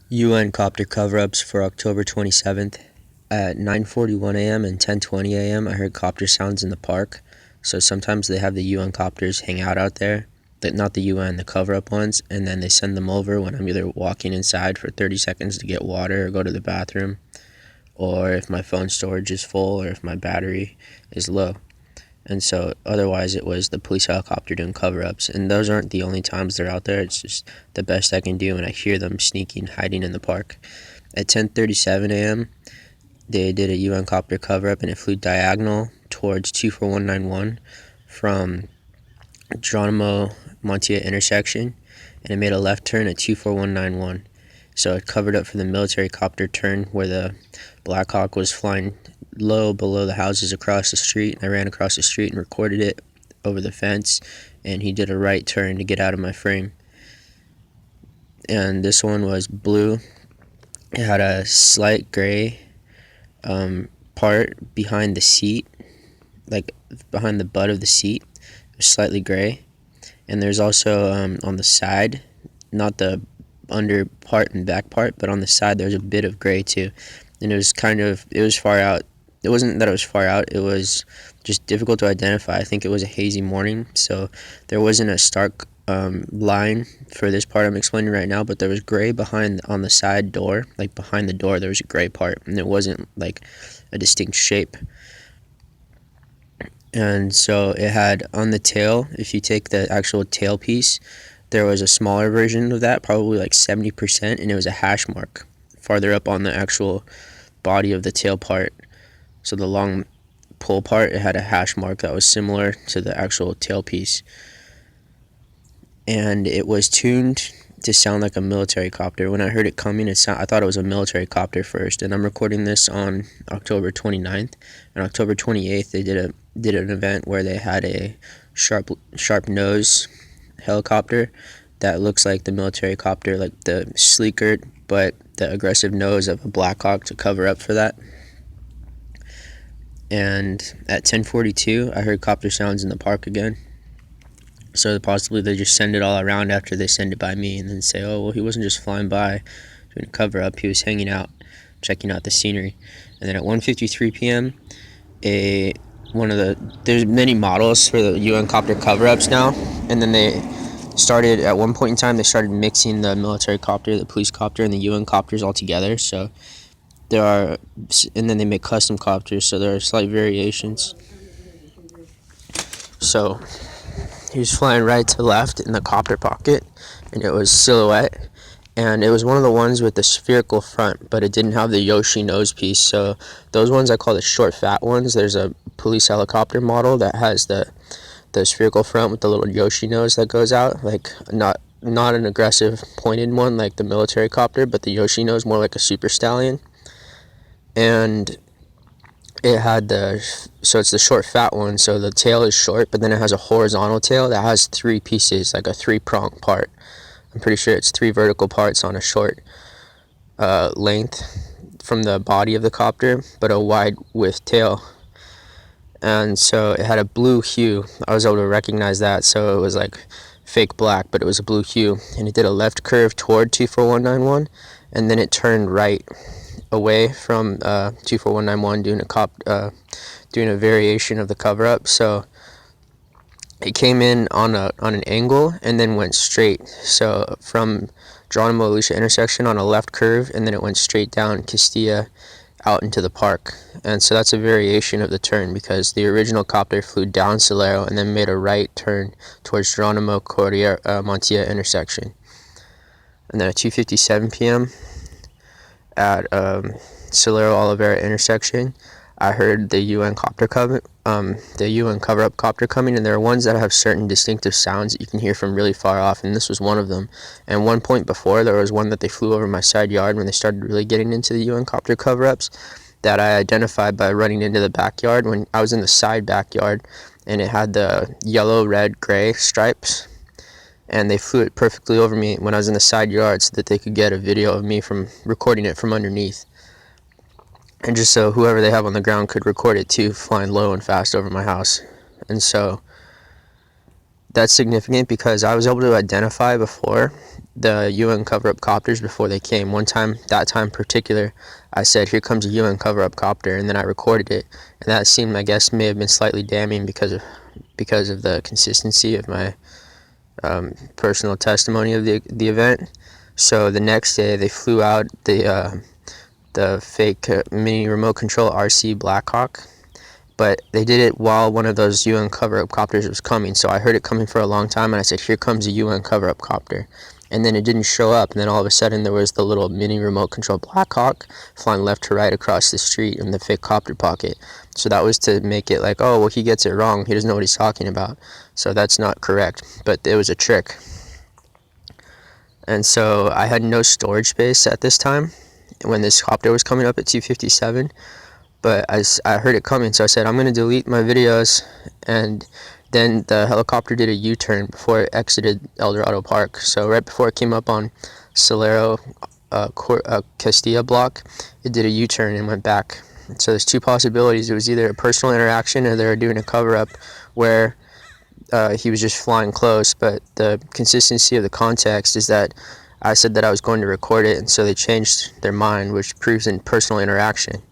UN Copter Coverups for October 27th. At 9:41 a.m. and 10:20 a.m. I heard copter sounds in the park. So sometimes they have the UN copters hang out there. Not the UN, the cover-up ones. And then they send them over when I'm either walking inside for 30 seconds to get water or go to the bathroom. Or if my phone storage is full or if my battery is low. And so otherwise it was the police helicopter doing cover-ups. And those aren't the only times they're out there. It's just the best I can do when I hear them sneaking, hiding in the park. At 10:37 a.m., they did a UN copter cover-up, and it flew diagonal towards 24191 from Geronimo Montia intersection, and it made a left turn at 24191. So it covered up for the military copter turn where the Black Hawk was flying low below the houses across the street. I ran across the street and recorded it over the fence, and he did a right turn to get out of my frame. And this one was blue. It had a slight gray part behind the seat, like behind the butt of the seat. It was slightly gray. And there's also on the side, not the under part and back part, but on the side there's a bit of gray too. And it was far out. It wasn't that it was far out, it was just difficult to identify. I think it was a hazy morning, so there wasn't a stark line for this part I'm explaining right now, but there was gray behind on the side door, like behind the door there was a gray part, and it wasn't like a distinct shape. And so it had on the tail, if you take the actual tail piece, there was a smaller version of that, probably like 70%, and it was a hash mark farther up on the actual body of the tail part. So the long pull part, it had a hash mark that was similar to the actual tail piece. And it was tuned to sound like a military copter. When I heard it coming, I thought it was a military copter first. And I'm recording this on October 29th. And October 28th, they did an event where they had a sharp nose helicopter that looks like the military copter, like the sleeker but the aggressive nose of a Black Hawk to cover up for that. And at 10:42, I heard copter sounds in the park again. So possibly they just send it all around after they send it by me and then say, oh, well, he wasn't just flying by doing a cover-up, he was hanging out, checking out the scenery. And then at 1:53 p.m., there's many models for the UN copter cover-ups now, and then they started, at one point in time, they started mixing the military copter, the police copter, and the UN copters all together. So and then they make custom copters, so there are slight variations. So he was flying right to left in the copter pocket, and it was silhouette, and it was one of the ones with the spherical front, but it didn't have the Yoshi nose piece. So those ones I call the short fat ones. There's a police helicopter model that has the spherical front with the little Yoshi nose that goes out, like not an aggressive pointed one like the military copter, but the Yoshi nose more like a super stallion. And it had so it's the short fat one, so the tail is short, but then it has a horizontal tail that has three pieces, like a three-prong part. I'm pretty sure it's three vertical parts on a short length from the body of the copter, but a wide width tail. And so it had a blue hue. I was able to recognize that, so it was like fake black, but it was a blue hue. And it did a left curve toward 24191, and then it turned right away from 24191, doing a variation of the cover-up. So it came in on an angle and then went straight. So from Geronimo Alicia intersection on a left curve, and then it went straight down Castilla out into the park. And so that's a variation of the turn, because the original copter flew down Solero and then made a right turn towards Geronimo Montia intersection. And then at 2:57 p.m. at Solero Oliveira intersection, I heard the UN cover-up copter coming, and there are ones that have certain distinctive sounds that you can hear from really far off, and this was one of them. And one point before, there was one that they flew over my side yard when they started really getting into the UN copter cover-ups that I identified by running into the backyard when I was in the side backyard, and it had the yellow, red, gray stripes, and they flew it perfectly over me when I was in the side yard so that they could get a video of me from recording it from underneath. And just so whoever they have on the ground could record it too, flying low and fast over my house. And so That's significant because I was able to identify before the UN cover-up copters before they came. One time, that time in particular, I said, "Here comes a UN cover-up copter," and then I recorded it, and that seemed, I guess, may have been slightly damning because of the consistency of my personal testimony of the event. So the next day, they flew out the fake mini remote control RC Blackhawk, but they did it while one of those UN cover-up copters was coming. So I heard it coming for a long time, and I said, "Here comes a UN cover-up copter." And then it didn't show up, and then all of a sudden there was the little mini remote control Blackhawk flying left to right across the street in the fake copter pocket. So that was to make it like, oh, well, he gets it wrong. He doesn't know what he's talking about. So that's not correct, but it was a trick. And so I had no storage space at this time when this copter was coming up at 257. But I heard it coming, so I said, I'm going to delete my videos. And then the helicopter did a U-turn before it exited El Dorado Park. So right before it came up on Solero Castilla block, it did a U-turn and went back. So there's two possibilities. It was either a personal interaction or they were doing a cover-up where he was just flying close. But the consistency of the context is that I said that I was going to record it, and so they changed their mind, which proves in personal interaction.